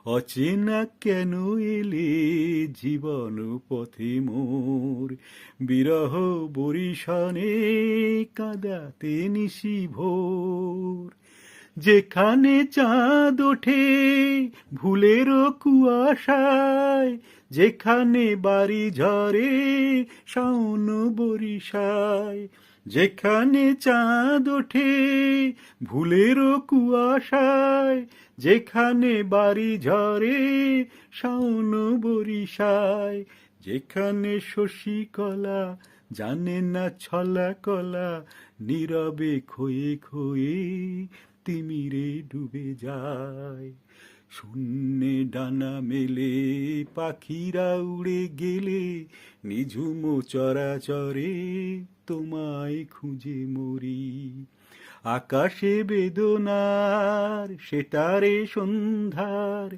অচেনা কেন এলে জীবন পথে মোর, বিরহ বরিশানে কাঁদাতে নিশি ভোর। যেখানে চাঁদ ওঠে ভুলেরও কুয়াশায়, যেখানে বাড়ি ঝরে শাওন বরিশায়, যেখানে চাঁদ ওঠে ভুলেরও কুয়াশায়, যেখানে বাড়ি ঝরে শাওন বরিশায়, যেখানে শশীকলা জানে না ছলা কলা, নীরবে ক্ষয়ে ক্ষয়ে তিমিরে ডুবে যায়। শূন্যে ডানা মেলে পাখিরা উড়ে গেলে, নিঝুম চরাচরে তোমায় খুঁজে মরি। আকাশে বেদনার সেতারে সন্ধ্যার